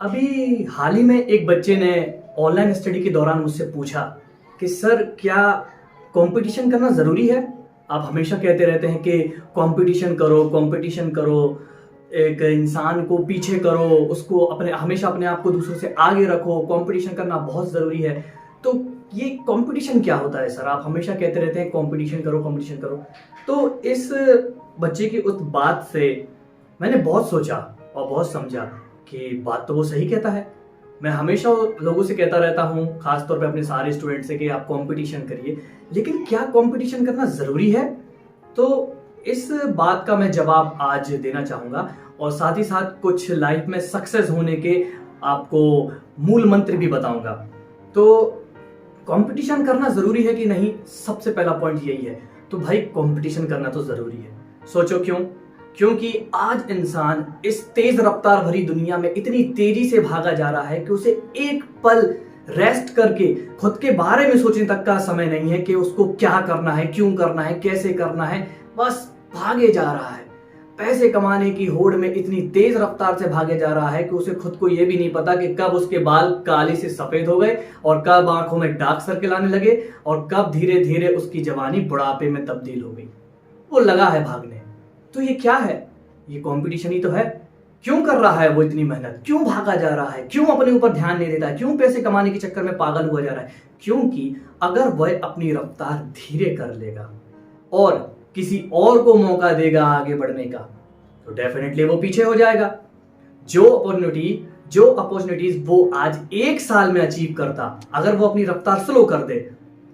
अभी हाल ही में एक बच्चे ने ऑनलाइन स्टडी के दौरान मुझसे पूछा कि सर क्या कंपटीशन करना ज़रूरी है। आप हमेशा कहते रहते हैं कि कंपटीशन करो कंपटीशन करो, एक इंसान को पीछे करो, उसको अपने हमेशा अपने आप को दूसरों से आगे रखो, कंपटीशन करना बहुत ज़रूरी है। तो ये कंपटीशन क्या होता है सर? आप हमेशा कहते रहते हैं कंपटीशन करो कंपटीशन करो। तो इस बच्चे की उस बात से मैंने बहुत सोचा और बहुत समझा कि बात तो वो सही कहता है। मैं हमेशा लोगों से कहता रहता हूँ, खासतौर पे अपने सारे स्टूडेंट से, कि आप कंपटीशन करिए, लेकिन क्या कंपटीशन करना ज़रूरी है? तो इस बात का मैं जवाब आज देना चाहूँगा और साथ ही साथ कुछ लाइफ में सक्सेस होने के आपको मूल मंत्र भी बताऊंगा। तो कंपटीशन करना ज़रूरी है कि नहीं, सबसे पहला पॉइंट यही है। तो भाई कंपटीशन करना तो ज़रूरी है। सोचो क्यों? क्योंकि आज इंसान इस तेज रफ्तार भरी दुनिया में इतनी तेजी से भागा जा रहा है कि उसे एक पल रेस्ट करके खुद के बारे में सोचने तक का समय नहीं है कि उसको क्या करना है, क्यों करना है, कैसे करना है। बस भागे जा रहा है, पैसे कमाने की होड़ में इतनी तेज रफ्तार से भागे जा रहा है कि उसे खुद को यह भी नहीं पता कि कब उसके बाल काले से सफेद हो गए और कब आंखों में डार्क सर्कल आने लगे और कब धीरे धीरे उसकी जवानी बुढ़ापे में तब्दील हो गई। वो लगा है भागने। तो ये क्या है? ये कंपटीशन ही तो है। क्यों कर रहा है वो इतनी मेहनत? क्यों भागा जा रहा है? क्यों अपने ऊपर ध्यान नहीं देता है? क्यों पैसे कमाने के चक्कर में पागल हुआ जा रहा है? क्योंकि अगर वह अपनी रफ्तार धीरे कर लेगा और किसी और को मौका देगा आगे बढ़ने का, तो डेफिनेटली वो पीछे हो जाएगा। जो अपॉर्चुनिटीज वो आज एक साल में अचीव करता, अगर वो अपनी रफ्तार स्लो कर दे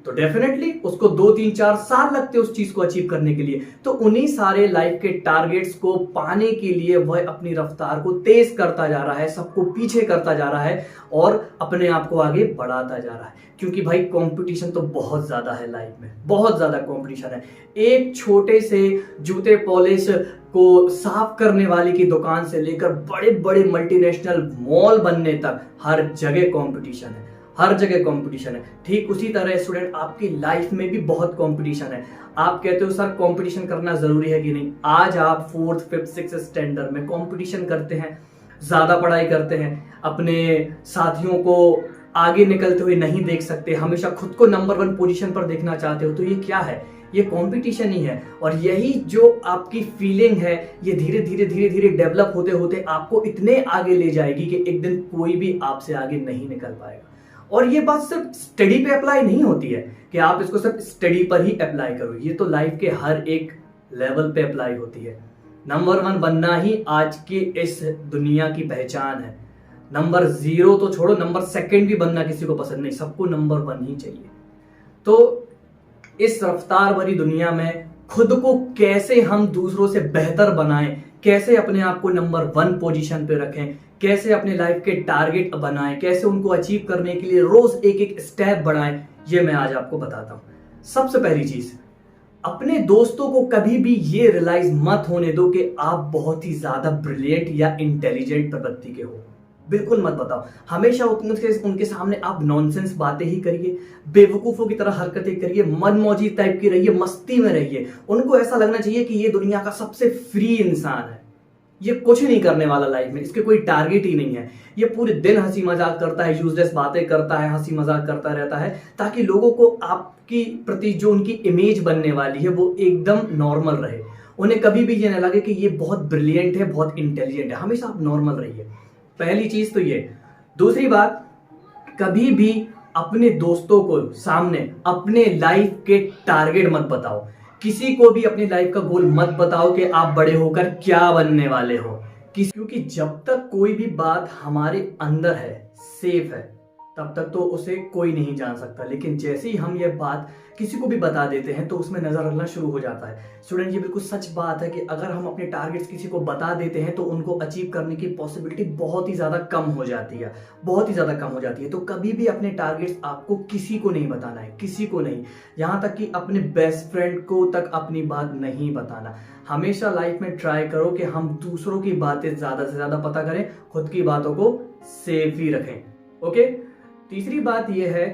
तो डेफिनेटली उसको 2 3 4 साल लगते उस चीज को अचीव करने के लिए। तो उन्हीं सारे लाइफ के टारगेट्स को पाने के लिए वह अपनी रफ्तार को तेज करता जा रहा है, सबको पीछे करता जा रहा है और अपने आप को आगे बढ़ाता जा रहा है। क्योंकि भाई कंपटीशन तो बहुत ज्यादा है लाइफ में, बहुत ज्यादा कंपटीशन है। एक छोटे से जूते पॉलिश को साफ करने वाले की दुकान से लेकर बड़े बड़े मल्टीनेशनल मॉल बनने तक हर जगह कंपटीशन है, हर जगह कंपटीशन है। ठीक उसी तरह स्टूडेंट आपकी लाइफ में भी बहुत कंपटीशन है। आप कहते हो सर कंपटीशन करना जरूरी है कि नहीं? आज आप 4th 5th 6th स्टैंडर्ड में कंपटीशन करते हैं, ज्यादा पढ़ाई करते हैं, अपने साथियों को आगे निकलते हुए नहीं देख सकते, हमेशा खुद को नंबर 1 पोजीशन पर देखना चाहते हो। तो ये क्या है? ये कंपटीशन ही है। और यही जो आपकी फीलिंग है, ये धीरे धीरे डेवलप होते होते आपको इतने आगे ले जाएगी कि एक दिन कोई भी आपसे आगे नहीं निकल पाएगा। और ये बात सिर्फ स्टडी पे अप्लाई नहीं होती है कि आप इसको सिर्फ स्टडी पर ही अप्लाई करो। ये तो लाइफ के हर एक लेवल पे अप्लाई होती है। नंबर 1 बनना ही आज की इस दुनिया की पहचान है। नंबर 0 तो छोड़ो, नंबर 2 भी बनना किसी को पसंद नहीं, सबको नंबर 1 ही चाहिए। तो इस रफ्तार भरी दुनिया में खुद को कैसे हम दूसरों से बेहतर बनाएं, कैसे अपने आप को नंबर 1 पोजीशन पे रखें, कैसे अपने लाइफ के टारगेट बनाएं, कैसे उनको अचीव करने के लिए रोज एक एक स्टेप बढ़ाएं, ये मैं आज आपको बताता हूं। सबसे पहली चीज, अपने दोस्तों को कभी भी ये रियलाइज मत होने दो कि आप बहुत ही ज्यादा ब्रिलियंट या इंटेलिजेंट प्रवृत्ति के हो। बिल्कुल मत बताओ। हमेशा उनके सामने आप नॉनसेंस बातें ही करिए, बेवकूफों की तरह हरकतें करिए, मनमौजी टाइप की रहिए, मस्ती में रहिए। उनको ऐसा लगना चाहिए कि ये दुनिया का सबसे फ्री इंसान है, ये कुछ नहीं करने वाला लाइफ में, इसके कोई टारगेट ही नहीं है, ये पूरे दिन हंसी मजाक करता है, यूजलेस बातें करता है, हंसी मजाक करता रहता है, ताकि लोगों को आपकी प्रति जो उनकी इमेज बनने वाली है वो एकदम नॉर्मल रहे। उन्हें कभी भी ये ना लगे कि ये बहुत ब्रिलियंट है, बहुत इंटेलिजेंट है। हमेशा आप नॉर्मल रहिए। पहली चीज तो ये। दूसरी बात, कभी भी अपने दोस्तों को सामने अपने लाइफ के टारगेट मत बताओ। किसी को भी अपनी लाइफ का गोल मत बताओ कि आप बड़े होकर क्या बनने वाले हो। क्योंकि जब तक कोई भी बात हमारे अंदर है, सेफ है, तब तक तो उसे कोई नहीं जान सकता। लेकिन जैसे ही हम ये बात किसी को भी बता देते हैं तो उसमें नजर रखना शुरू हो जाता है। स्टूडेंट, ये बिल्कुल सच बात है कि अगर हम अपने टारगेट्स किसी को बता देते हैं तो उनको अचीव करने की पॉसिबिलिटी बहुत ही ज्यादा कम हो जाती है, बहुत ही ज्यादा कम हो जाती है। तो कभी भी अपने टारगेट्स आपको किसी को नहीं बताना है, किसी को नहीं, यहां तक कि अपने बेस्ट फ्रेंड को तक अपनी बात नहीं बताना। हमेशा लाइफ में ट्राई करो कि हम दूसरों की बातें ज्यादा से ज्यादा पता करें, खुद की बातों को सेफ ही रखें। ओके। तीसरी बात यह है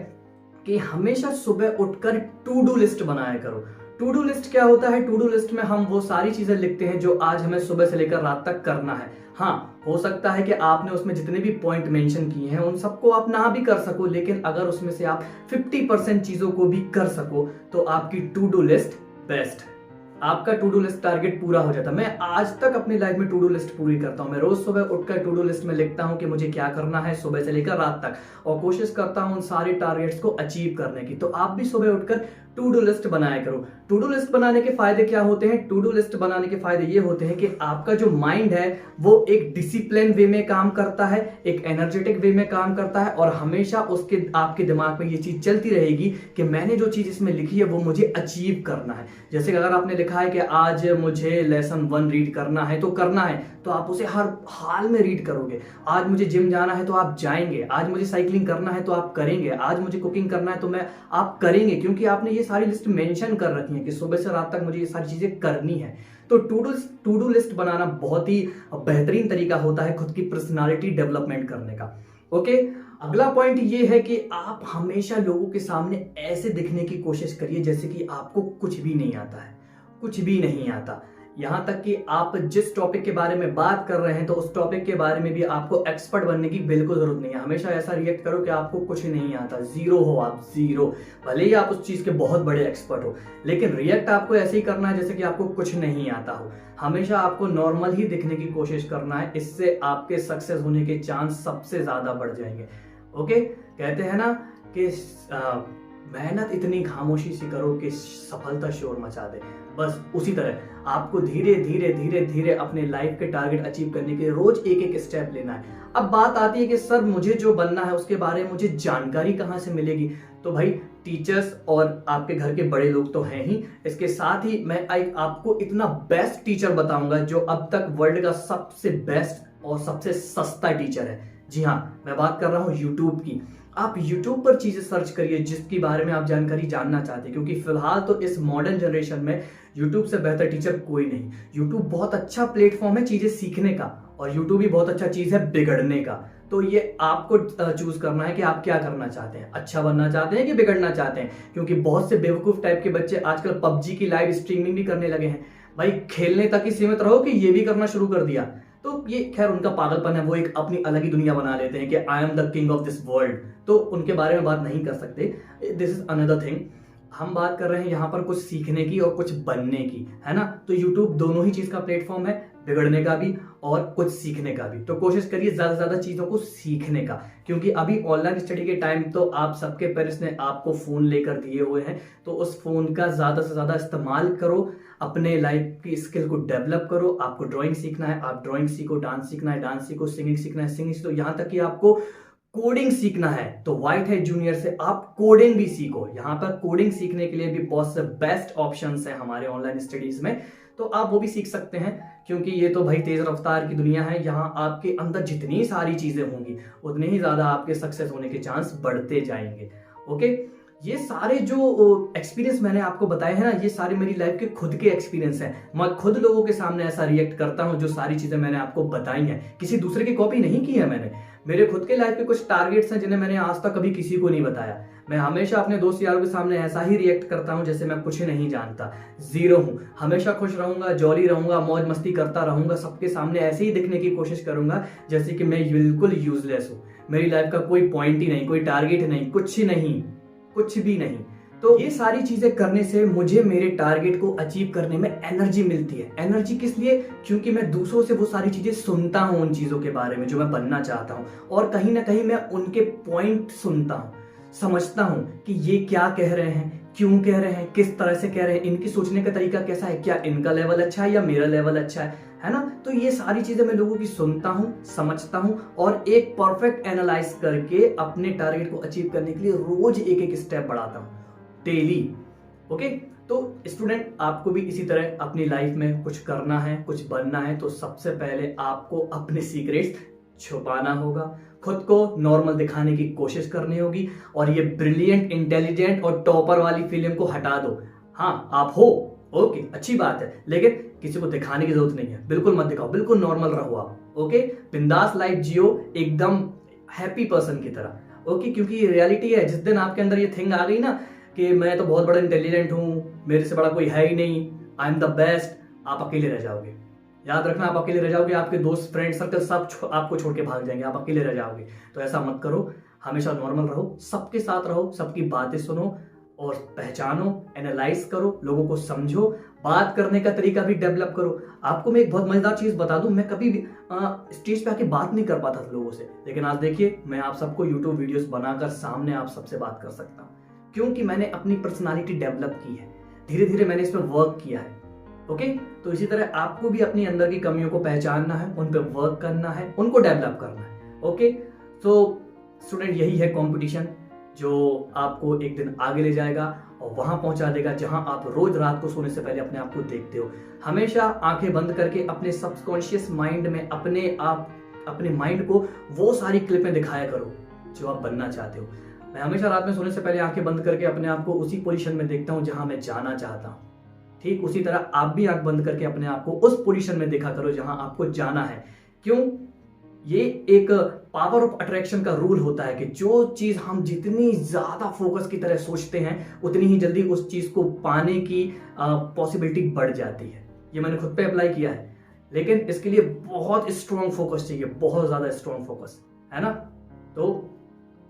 कि हमेशा सुबह उठकर टू डू लिस्ट बनाया करो। टू डू लिस्ट क्या होता है? टू डू लिस्ट में हम वो सारी चीजें लिखते हैं जो आज हमें सुबह से लेकर रात तक करना है। हाँ, हो सकता है कि आपने उसमें जितने भी पॉइंट मेंशन किए हैं उन सबको आप ना भी कर सको, लेकिन अगर उसमें से आप 50% चीजों को भी कर सको तो आपकी टू डू लिस्ट बेस्ट, आपका टू डू लिस्ट टारगेट पूरा हो जाता है। मैं आज तक अपनी लाइफ में टू डू लिस्ट पूरी करता हूं। मैं रोज सुबह उठकर टू डू लिस्ट में लिखता हूं कि मुझे क्या करना है सुबह से लेकर रात तक, और कोशिश करता हूं उन सारे टारगेट्स को अचीव करने की। तो आप भी सुबह उठकर टू डू लिस्ट बनाया करो। टू डू लिस्ट बनाने के फायदे क्या होते हैं? टू डू लिस्ट बनाने के फायदे ये होते हैं कि आपका जो माइंड है वो एक डिसिप्लिन वे में काम करता है, एक एनर्जेटिक वे में काम करता है, और हमेशा उसके आपके दिमाग में ये चीज चलती रहेगी कि मैंने जो चीज इसमें लिखी है वो मुझे अचीव करना है। जैसे कि अगर आपने लिखा है कि आज मुझे लेसन 1 रीड करना है तो करना है, तो आप उसे हर हाल में रीड करोगे। आज मुझे जिम जाना है तो आप जाएंगे, आज मुझे साइकिलिंग करना है तो आप करेंगे, आज मुझे कुकिंग करना है तो आप करेंगे, क्योंकि आपने ये सारी लिस्ट मेंशन कर रखी है कि सुबह से रात तक मुझे ये सारी चीजें करनी है। तो टू डू लिस्ट बनाना बहुत ही बेहतरीन तरीका होता है खुद की पर्सनालिटी डेवलपमेंट करने का। ओके, अगला पॉइंट ये है कि आप हमेशा लोगों के सामने ऐसे दिखने की कोशिश करिए जैसे कि आपको कुछ भी नहीं आता है, कुछ भी नहीं आता। यहां तक कि आप जिस टॉपिक के बारे में बात कर रहे हैं तो उस टॉपिक के बारे में भी आपको एक्सपर्ट बनने की बिल्कुल जरूरत नहीं है। हमेशा ऐसा रिएक्ट करो कि आपको कुछ नहीं आता, जीरो हो आप, जीरो। भले ही आप उस चीज के बहुत बड़े एक्सपर्ट हो, लेकिन रिएक्ट आपको ऐसे ही करना है जैसे कि आपको कुछ नहीं आता हो। हमेशा आपको नॉर्मल ही दिखने की कोशिश करना है, इससे आपके सक्सेस होने के चांस सबसे ज्यादा बढ़ जाएंगे। ओके, कहते हैं ना कि मेहनत इतनी खामोशी से करो कि सफलता शोर मचा दे। बस उसी तरह आपको धीरे धीरे धीरे धीरे अपने लाइफ के टारगेट अचीव करने के लिए रोज एक एक स्टेप लेना है। अब बात आती है कि सर मुझे जो बनना है उसके बारे में मुझे जानकारी कहाँ से मिलेगी? तो भाई टीचर्स और आपके घर के बड़े लोग तो हैं ही, इसके साथ ही मैं आपको इतना बेस्ट टीचर बताऊंगा जो अब तक वर्ल्ड का सबसे बेस्ट और सबसे सस्ता टीचर है। जी हाँ, मैं बात कर रहा हूँ यूट्यूब की। आप YouTube पर चीजें सर्च करिए जिसके बारे में आप जानकारी जानना चाहते हैं, क्योंकि फिलहाल तो इस मॉडर्न जनरेशन में YouTube से बेहतर टीचर कोई नहीं। YouTube बहुत अच्छा प्लेटफॉर्म है चीजें सीखने का, और YouTube भी बहुत अच्छा चीज है बिगड़ने का। तो ये आपको चूज करना है कि आप क्या करना चाहते हैं, अच्छा बनना चाहते हैं कि बिगड़ना चाहते हैं। क्योंकि बहुत से बेवकूफ टाइप के बच्चे आजकल PUBG की लाइव स्ट्रीमिंग भी करने लगे हैं। भाई खेलने तक ही सीमित रहो कि ये भी करना शुरू कर दिया, तो ये खैर उनका पागलपन है। वो एक अपनी अलग ही दुनिया बना लेते हैं कि I am the king of this world, तो उनके बारे में बात नहीं कर सकते। This is another thing. हम बात कर रहे हैं यहाँ पर कुछ सीखने की और कुछ बनने की, है ना। तो YouTube दोनों ही चीज का प्लेटफॉर्म है, बिगड़ने का भी और कुछ सीखने का भी। तो कोशिश करिए ज्यादा से ज्यादा चीजों को सीखने का, क्योंकि अभी ऑनलाइन स्टडी के टाइम तो आप सबके पेरेंट्स ने आपको फोन लेकर दिए हुए हैं, तो उस फोन का ज्यादा से ज्यादा इस्तेमाल करो, अपने लाइफ की स्किल को डेवलप करो। आपको ड्राइंग सीखना है, आप ड्राइंग सीखो, डांस सीखना है, डांस सीखो, सिंगिंग सीखना है, सिंगिंग सीखो, यहाँ तक कि आपको कोडिंग सीखना है तो व्हाइट हेड जूनियर से आप कोडिंग भी सीखो। यहाँ पर कोडिंग सीखने के लिए भी बहुत से बेस्ट ऑप्शंस हैं हमारे ऑनलाइन स्टडीज में, तो आप वो भी सीख सकते हैं। क्योंकि ये तो भाई तेज रफ्तार की दुनिया है, यहाँ आपके अंदर जितनी सारी चीजें होंगी उतने ही ज्यादा आपके सक्सेस होने के चांस बढ़ते जाएंगे। ओके, ये सारे जो एक्सपीरियंस मैंने आपको बताए हैं ना, ये सारे मेरी लाइफ के खुद के एक्सपीरियंस हैं। मैं खुद लोगों के सामने ऐसा रिएक्ट करता हूँ जो सारी चीजें मैंने आपको बताई हैं, किसी दूसरे की कॉपी नहीं की है मैंने। मेरे खुद के लाइफ के कुछ टारगेट्स हैं जिन्हें मैंने आज तक कभी किसी को नहीं बताया। मैं हमेशा अपने दोस्त यारों के सामने ऐसा ही रिएक्ट करता हूं जैसे मैं कुछ नहीं जानता, जीरो हूं। हमेशा खुश रहूंगा, जॉली रहूंगा, मौज मस्ती करता रहूंगा, सबके सामने ऐसे ही दिखने की कोशिश करूंगा जैसे कि मैं बिल्कुल यूजलेस हूं। मेरी लाइफ का कोई पॉइंट ही नहीं, कोई टारगेट नहीं, कुछ नहीं, कुछ भी नहीं। तो ये सारी चीजें करने से मुझे मेरे टारगेट को अचीव करने में एनर्जी मिलती है। एनर्जी किस लिए? क्योंकि मैं दूसरों से वो सारी चीजें सुनता हूं, उन चीजों के बारे में जो मैं बनना चाहता हूं, और कहीं ना कहीं मैं उनके पॉइंट सुनता हूं, समझता हूं कि ये क्या कह रहे हैं, क्यों कह रहे हैं, किस तरह से कह रहे हैं, इनकी सोचने का तरीका कैसा है, क्या इनका लेवल अच्छा है या मेरा लेवल अच्छा है ना। तो ये सारी चीजें मैं लोगों की सुनता हूं, समझता हूं, और एक परफेक्ट एनालाइज करके अपने टारगेट को अचीव करने के लिए रोज एक एक स्टेप बढ़ाता हूं, डेली। ओके, तो स्टूडेंट आपको भी इसी तरह अपनी लाइफ में कुछ करना है, कुछ बनना है, तो सबसे पहले आपको अपने सीक्रेट्स छुपाना होगा, खुद को नॉर्मल दिखाने की कोशिश करनी होगी, और ये ब्रिलियंट, इंटेलिजेंट और टॉपर वाली फीलिंग को हटा दो। हाँ, आप हो, ओके, अच्छी बात है, लेकिन किसी को दिखाने की जरूरत नहीं है। बिल्कुल मत दिखाओ, बिल्कुल नॉर्मल रहो आप। ओके, बिंदास लाइफ जियो, एकदम हैप्पी पर्सन की तरह। ओके, क्योंकि ये रियलिटी है। जिस दिन आपके अंदर ये थिंग आ गई ना कि मैं तो बहुत बड़ा इंटेलिजेंट हूँ, मेरे से बड़ा कोई है ही नहीं, आई एम द बेस्ट, आप अकेले रह जाओगे। याद रखना, आप अकेले रह जाओगे, आपके दोस्त, फ्रेंड सर्कल सब आपको छोड़ के भाग जाएंगे, आप अकेले रह जाओगे। तो ऐसा मत करो, हमेशा नॉर्मल रहो, सबके साथ रहो, सबकी बातें सुनो और पहचानो, एनालाइज करो, लोगों को समझो, बात करने का तरीका भी डेवलप करो। आपको मैं एक बहुत मजेदार चीज बता दूं, मैं कभी भी स्टेज पे आके बात नहीं कर पाता था लोगों से, लेकिन आज देखिए मैं आप सबको यूट्यूब वीडियोस बनाकर सामने आप सबसे बात कर सकता हूँ, क्योंकि मैंने अपनी पर्सनालिटी डेवलप की है, धीरे धीरे मैंने इस पर वर्क किया है। ओके, तो इसी तरह आपको भी अपनी अंदर की कमियों को पहचानना है, उन पर वर्क करना है, उनको डेवलप करना है। ओके, तो स्टूडेंट यही है कंपटीशन जो आपको एक दिन आगे ले जाएगा और वहां पहुंचा देगा जहां आप रोज रात को सोने से पहले अपने आप को देखते हो। हमेशा आंखें बंद करके अपने सबकॉन्शियस माइंड में अपने माइंड को वो सारी क्लिपें दिखाया करो जो आप बनना चाहते हो। मैं हमेशा रात में सोने से पहले आंखें बंद करके अपने आप को उसी पोजीशन में देखता हूं जहां मैं जाना चाहता हूं। ठीक उसी तरह आप भी आंख बंद करके अपने आप को उस पोजीशन में देखा करो जहां आपको जाना है। क्यों? ये एक पावर ऑफ अट्रैक्शन का रूल होता है कि जो चीज हम जितनी ज्यादा फोकस की तरह सोचते हैं उतनी ही जल्दी उस चीज को पाने की पॉसिबिलिटी बढ़ जाती है। ये मैंने खुद पे अप्लाई किया है, लेकिन इसके लिए बहुत स्ट्रॉन्ग फोकस चाहिए, बहुत ज्यादा स्ट्रॉन्ग फोकस, है ना? तो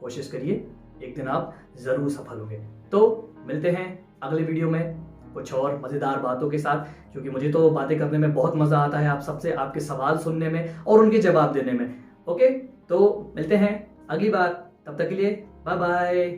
कोशिश करिए, एक दिन आप जरूर सफल होंगे। तो मिलते हैं अगले वीडियो में कुछ और मजेदार बातों के साथ, क्योंकि मुझे तो बातें करने में बहुत मजा आता है, आप सबसे आपके सवाल सुनने में और उनके जवाब देने में। ओके, तो मिलते हैं अगली बार, तब तक के लिए बाय बाय।